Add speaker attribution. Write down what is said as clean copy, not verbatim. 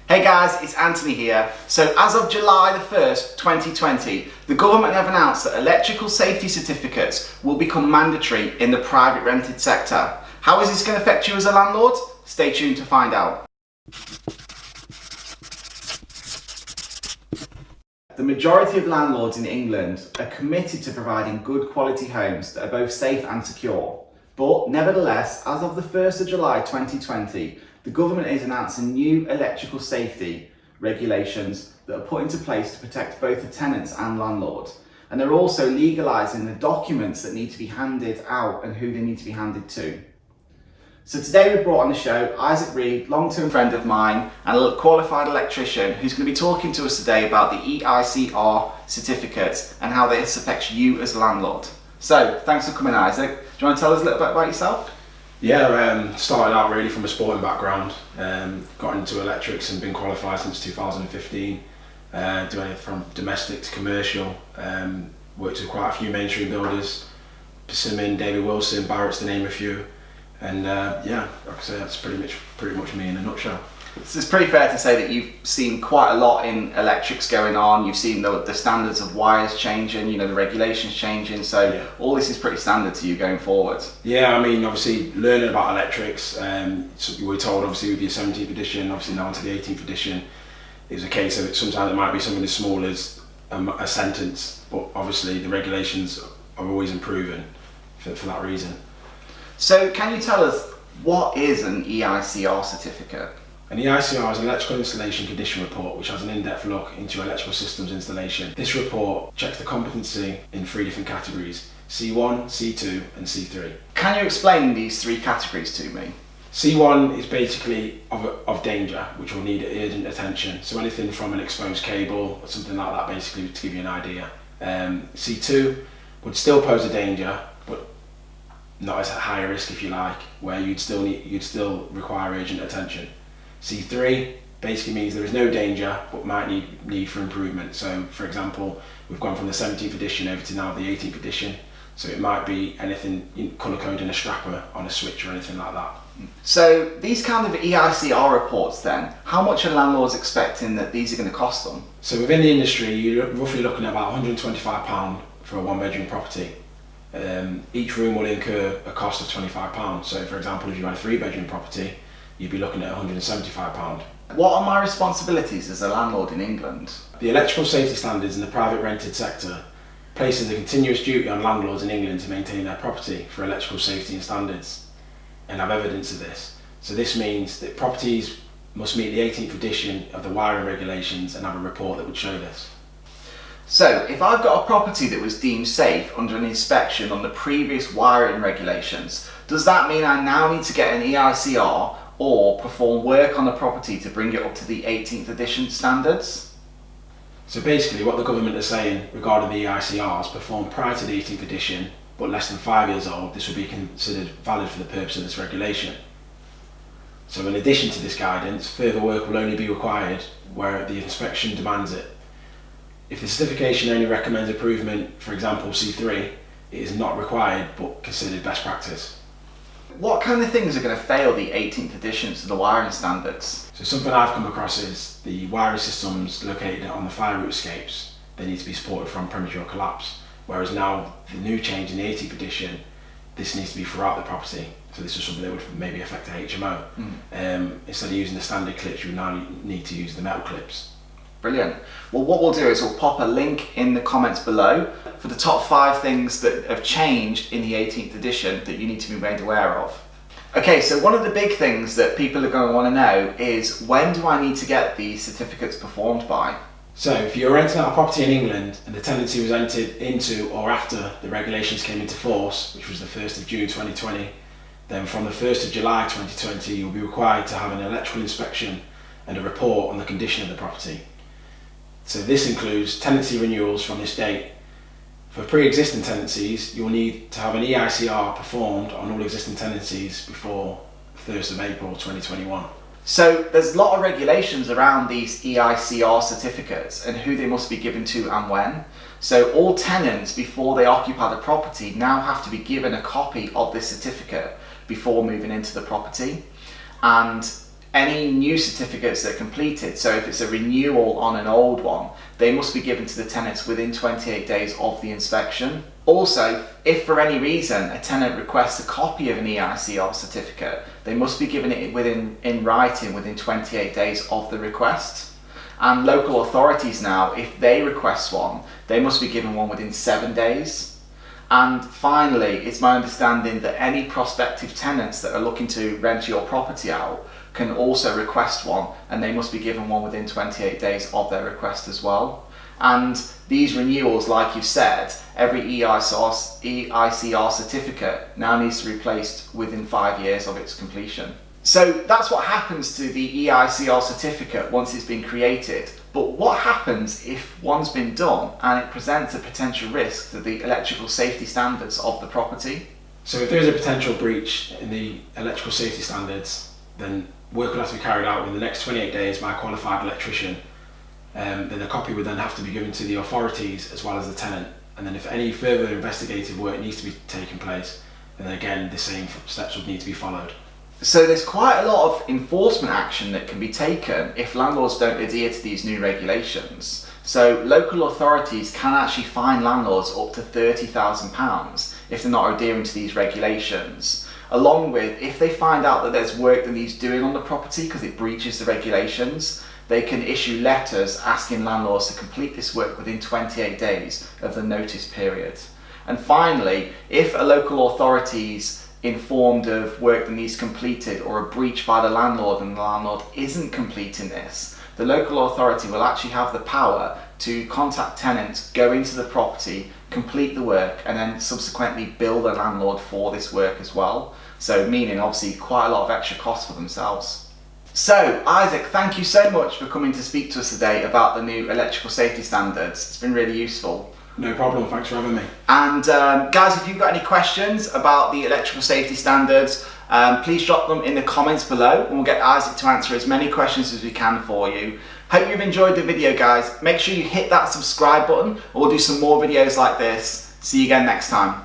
Speaker 1: Hey guys, it's Anthony here. So as of July the 1st, 2020, the government have announced that electrical safety certificates will become mandatory in the private rented sector. How is this going to affect you as a landlord? Stay tuned to find out. The majority of landlords in England are committed to providing good quality homes that are both safe and secure. But nevertheless, as of the 1st of July 2020, the government is announcing new electrical safety regulations that are put into place to protect both the tenants and landlords. And they're also legalising the documents that need to be handed out and who they need to be handed to. So today we brought on the show Izak Reid, long-term friend of mine and a qualified electrician, who's going to be talking to us today about the EICR certificates and how this affects you as a landlord. So thanks for coming, Izak. Do you want to tell us a little bit about yourself?
Speaker 2: Yeah, started out really from a sporting background, got into electrics and been qualified since 2015, doing it from domestic to commercial, worked with quite a few mainstream builders, Persimmon, David Wilson, Barrett's to name a few, and yeah, like I say, that's pretty much me in a nutshell.
Speaker 1: So it's pretty fair to say that you've seen quite a lot in electrics going on. You've seen the standards of wires changing, you know, the regulations changing. So yeah, all this is pretty standard to you going forward.
Speaker 2: Yeah, I mean, obviously learning about electrics, so we were told obviously with your 17th edition, obviously now into the 18th edition, it was a case of sometimes it might be something as small as a sentence, but obviously the regulations are always improving for that reason.
Speaker 1: So can you tell us, what is an EICR certificate?
Speaker 2: An EICR is an electrical installation condition report which has an in-depth look into electrical systems installation. This report checks the competency in 3 different categories: C1, C2 and C3.
Speaker 1: Can you explain these 3 categories to me?
Speaker 2: C1 is basically of danger, which will need urgent attention. So anything from an exposed cable or something like that, basically, to give you an idea. C2 would still pose a danger, but not as high a risk, if you like, where you'd still require urgent attention. C3 basically means there is no danger but might need for improvement. So for example, we've gone from the 17th edition over to now the 18th edition, so it might be anything colour coding a strapper on a switch or anything like that.
Speaker 1: So these kind of EICR reports then, how much are landlords expecting that these are going to cost them?
Speaker 2: So within the industry, you're roughly looking at about £125 for a 1-bedroom property. Each room will incur a cost of £25. So for example, if you had a 3-bedroom property, you'd be looking at £175.
Speaker 1: What are my responsibilities as a landlord in England?
Speaker 2: The electrical safety standards in the private rented sector places a continuous duty on landlords in England to maintain their property for electrical safety and standards, and have evidence of this. So this means that properties must meet the 18th edition of the wiring regulations and have a report that would show this.
Speaker 1: So if I've got a property that was deemed safe under an inspection on the previous wiring regulations, does that mean I now need to get an EICR or perform work on the property to bring it up to the 18th edition standards?
Speaker 2: So basically what the government is saying regarding the EICRs performed prior to the 18th edition but less than 5 years old, this will be considered valid for the purpose of this regulation. So in addition to this guidance, further work will only be required where the inspection demands it. If the certification only recommends improvement, for example C3, it is not required but considered best practice.
Speaker 1: What kind of things are going to fail the 18th editions of the wiring standards?
Speaker 2: So something I've come across is the wiring systems located on the fire route escapes. They need to be supported from premature collapse. Whereas now, the new change in the 18th edition, this needs to be throughout the property. So this is something that would maybe affect a HMO. Instead of using the standard clips, you now need to use the metal clips.
Speaker 1: Brilliant. Well, what we'll do is we'll pop a link in the comments below for the top 5 things that have changed in the 18th edition that you need to be made aware of. Okay, so one of the big things that people are going to want to know is, when do I need to get these certificates performed by?
Speaker 2: So if you're renting out a property in England and the tenancy was entered into or after the regulations came into force, which was the 1st of June 2020, then from the 1st of July 2020 you'll be required to have an electrical inspection and a report on the condition of the property. So this includes tenancy renewals from this date. For pre-existing tenancies, you'll need to have an EICR performed on all existing tenancies before 1st of April 2021.
Speaker 1: So there's a lot of regulations around these EICR certificates and who they must be given to and when. So all tenants, before they occupy the property, now have to be given a copy of this certificate before moving into the property. And any new certificates that are completed, so if it's a renewal on an old one, they must be given to the tenants within 28 days of the inspection. Also, if for any reason a tenant requests a copy of an EICR certificate, they must be given it in writing within 28 days of the request. And local authorities now, if they request one, they must be given one within 7 days. And finally, it's my understanding that any prospective tenants that are looking to rent your property out can also request one, and they must be given one within 28 days of their request as well. And these renewals, like you've said, every EICR certificate now needs to be replaced within 5 years of its completion. So that's what happens to the EICR certificate once it's been created. But what happens if one's been done and it presents a potential risk to the electrical safety standards of the property?
Speaker 2: So if there's a potential breach in the electrical safety standards, then work will have to be carried out within the next 28 days by a qualified electrician. Then a copy would then have to be given to the authorities as well as the tenant. And then if any further investigative work needs to be taking place, then again the same steps would need to be followed.
Speaker 1: So there's quite a lot of enforcement action that can be taken if landlords don't adhere to these new regulations. So local authorities can actually fine landlords up to £30,000 if they're not adhering to these regulations. Along with, if they find out that there's work that needs doing on the property because it breaches the regulations, they can issue letters asking landlords to complete this work within 28 days of the notice period. And finally, if a local authority's informed of work that needs completed or a breach by the landlord and the landlord isn't completing this, the local authority will actually have the power to contact tenants, go into the property, complete the work, and then subsequently bill the landlord for this work as well. So meaning obviously quite a lot of extra costs for themselves. So Isaac, thank you so much for coming to speak to us today about the new electrical safety standards. It's been really useful.
Speaker 2: No problem, thanks for having me.
Speaker 1: And guys, if you've got any questions about the electrical safety standards, please drop them in the comments below and we'll get Isaac to answer as many questions as we can for you. Hope you've enjoyed the video, guys. Make sure you hit that subscribe button and we'll do some more videos like this. See you again next time.